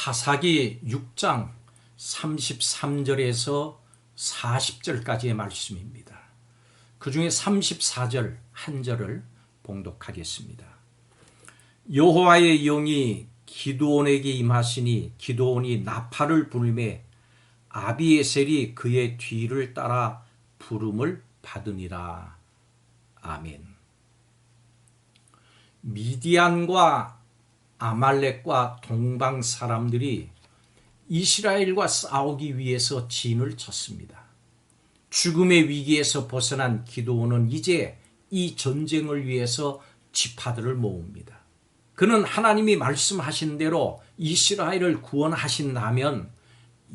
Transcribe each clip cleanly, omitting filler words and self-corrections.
사사기 6장 33절에서 40절까지의 말씀입니다. 그 중에 34절 한 절을 봉독하겠습니다. 여호와의 영이 기드온에게 임하시니 기드온이 나팔을 불매 아비에셀이 그의 뒤를 따라 부름을 받으니라. 아멘. 미디안과 아말렉과 동방 사람들이 이스라엘과 싸우기 위해서 진을 쳤습니다. 죽음의 위기에서 벗어난 기드온은 이제 이 전쟁을 위해서 지파들을 모읍니다. 그는 하나님이 말씀하신 대로 이스라엘을 구원하신다면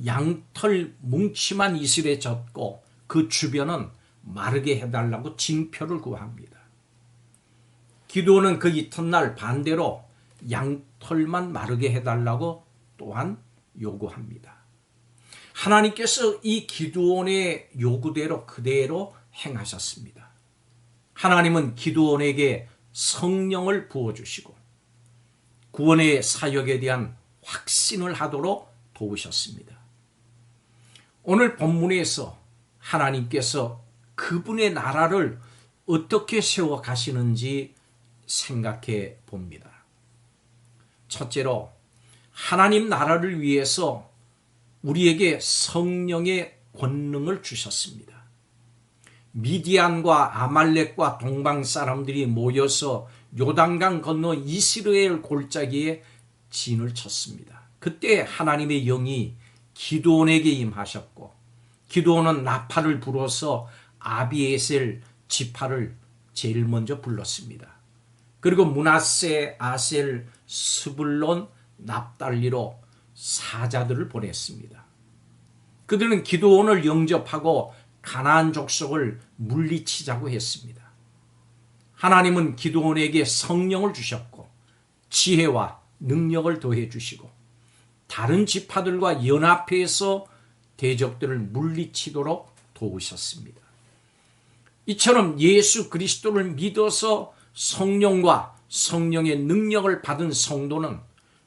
양털 뭉치만 이슬에 젖고 그 주변은 마르게 해달라고 징표를 구합니다. 기드온은 그 이튿날 반대로 양털만 마르게 해달라고 또한 요구합니다. 하나님께서 이 기드온의 요구대로 그대로 행하셨습니다. 하나님은 기드온에게 성령을 부어주시고 구원의 사역에 대한 확신을 하도록 도우셨습니다. 오늘 본문에서 하나님께서 그분의 나라를 어떻게 세워 가시는지 생각해 봅니다. 첫째로 하나님 나라를 위해서 우리에게 성령의 권능을 주셨습니다. 미디안과 아말렉과 동방 사람들이 모여서 요단강 건너 이스라엘 골짜기에 진을 쳤습니다. 그때 하나님의 영이 기드온에게 임하셨고 기드온은 나팔을 불어서 아비에셀 지파를 제일 먼저 불렀습니다. 그리고 므낫세, 아셀, 스불론, 납달리로 사자들을 보냈습니다. 그들은 기드온을 영접하고 가나안 족속을 물리치자고 했습니다. 하나님은 기드온에게 성령을 주셨고 지혜와 능력을 더해 주시고 다른 지파들과 연합해서 대적들을 물리치도록 도우셨습니다. 이처럼 예수 그리스도를 믿어서 성령과 성령의 능력을 받은 성도는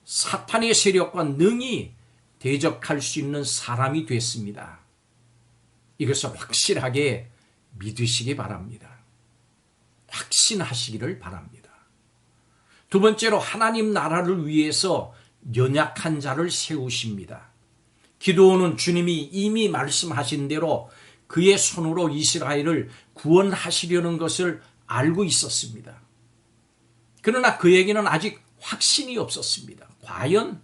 사탄의 세력과 능히 대적할 수 있는 사람이 됐습니다. 이것을 확실하게 믿으시기 바랍니다. 확신하시기를 바랍니다. 두 번째로 하나님 나라를 위해서 연약한 자를 세우십니다. 기드온은 주님이 이미 말씀하신 대로 그의 손으로 이스라엘을 구원하시려는 것을 알고 있었습니다. 그러나 그에게는 아직 확신이 없었습니다. 과연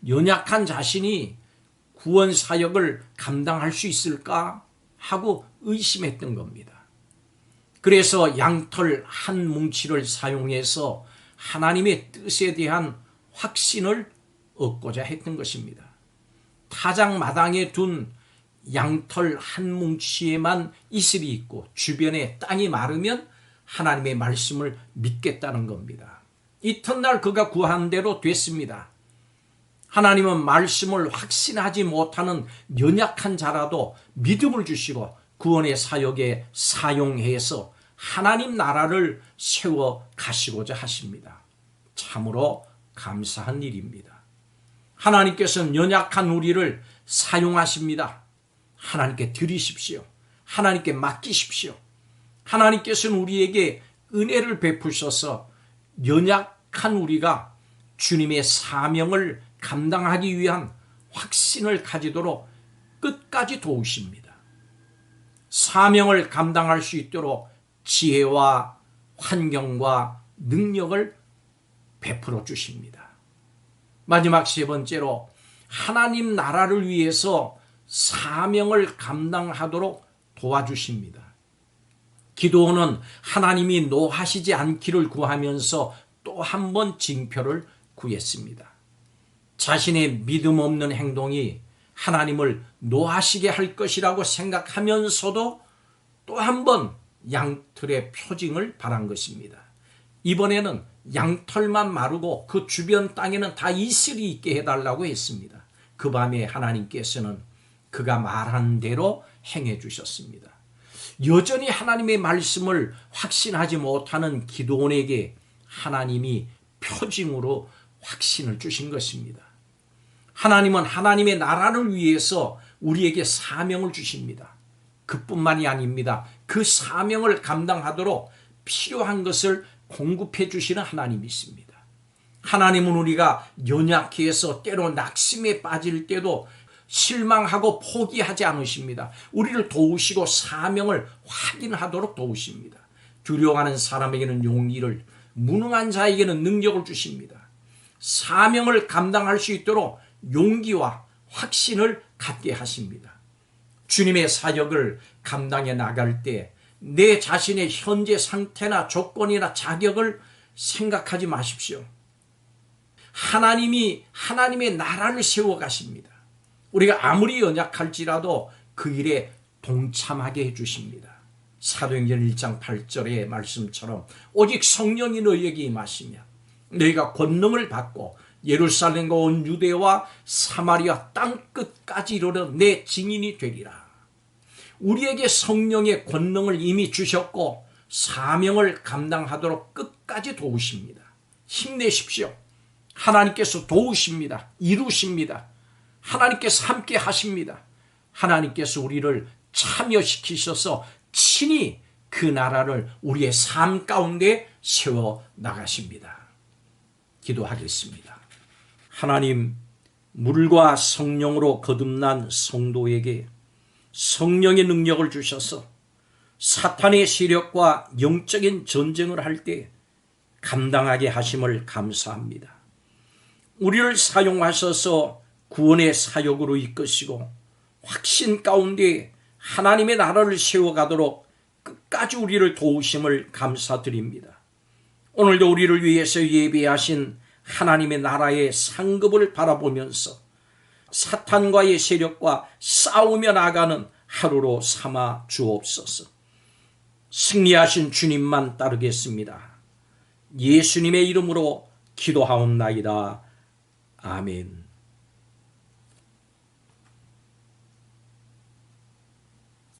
연약한 자신이 구원 사역을 감당할 수 있을까 하고 의심했던 겁니다. 그래서 양털 한 뭉치를 사용해서 하나님의 뜻에 대한 확신을 얻고자 했던 것입니다. 타작마당에 둔 양털 한 뭉치에만 이슬이 있고 주변에 땅이 마르면 하나님의 말씀을 믿겠다는 겁니다. 이튿날 그가 구한 대로 됐습니다. 하나님은 말씀을 확신하지 못하는 연약한 자라도 믿음을 주시고 구원의 사역에 사용해서 하나님 나라를 세워 가시고자 하십니다. 참으로 감사한 일입니다. 하나님께서는 연약한 우리를 사용하십니다. 하나님께 드리십시오. 하나님께 맡기십시오. 하나님께서는 우리에게 은혜를 베푸셔서 연약한 우리가 주님의 사명을 감당하기 위한 확신을 가지도록 끝까지 도우십니다. 사명을 감당할 수 있도록 지혜와 환경과 능력을 베풀어 주십니다. 마지막 세 번째로 하나님 나라를 위해서 사명을 감당하도록 도와주십니다. 기드온은 하나님이 노하시지 않기를 구하면서 또 한 번 징표를 구했습니다. 자신의 믿음 없는 행동이 하나님을 노하시게 할 것이라고 생각하면서도 또 한 번 양털의 표징을 바란 것입니다. 이번에는 양털만 마르고 그 주변 땅에는 다 이슬이 있게 해달라고 했습니다. 그 밤에 하나님께서는 그가 말한 대로 행해 주셨습니다. 여전히 하나님의 말씀을 확신하지 못하는 기드온에게 하나님이 표징으로 확신을 주신 것입니다. 하나님은 하나님의 나라를 위해서 우리에게 사명을 주십니다. 그뿐만이 아닙니다. 그 사명을 감당하도록 필요한 것을 공급해 주시는 하나님이십니다. 하나님은 우리가 연약해서 때로 낙심에 빠질 때도 실망하고 포기하지 않으십니다. 우리를 도우시고 사명을 확인하도록 도우십니다. 두려워하는 사람에게는 용기를, 무능한 자에게는 능력을 주십니다. 사명을 감당할 수 있도록 용기와 확신을 갖게 하십니다. 주님의 사역을 감당해 나갈 때 내 자신의 현재 상태나 조건이나 자격을 생각하지 마십시오. 하나님이 하나님의 나라를 세워 가십니다. 우리가 아무리 연약할지라도 그 일에 동참하게 해주십니다. 사도행전 1장 8절의 말씀처럼 오직 성령이 너희에게 임하시면 너희가 권능을 받고 예루살렘과 온 유대와 사마리아 땅끝까지 이르러 내 증인이 되리라. 우리에게 성령의 권능을 이미 주셨고 사명을 감당하도록 끝까지 도우십니다. 힘내십시오. 하나님께서 도우십니다. 이루십니다. 하나님께서 함께 하십니다. 하나님께서 우리를 참여시키셔서 친히 그 나라를 우리의 삶 가운데 세워 나가십니다. 기도하겠습니다. 하나님, 물과 성령으로 거듭난 성도에게 성령의 능력을 주셔서 사탄의 세력과 영적인 전쟁을 할 때 감당하게 하심을 감사합니다. 우리를 사용하셔서 구원의 사역으로 이끄시고 확신 가운데 하나님의 나라를 세워가도록 끝까지 우리를 도우심을 감사드립니다. 오늘도 우리를 위해서 예비하신 하나님의 나라의 상급을 바라보면서 사탄과의 세력과 싸우며 나가는 하루로 삼아 주옵소서. 승리하신 주님만 따르겠습니다. 예수님의 이름으로 기도하옵나이다. 아멘.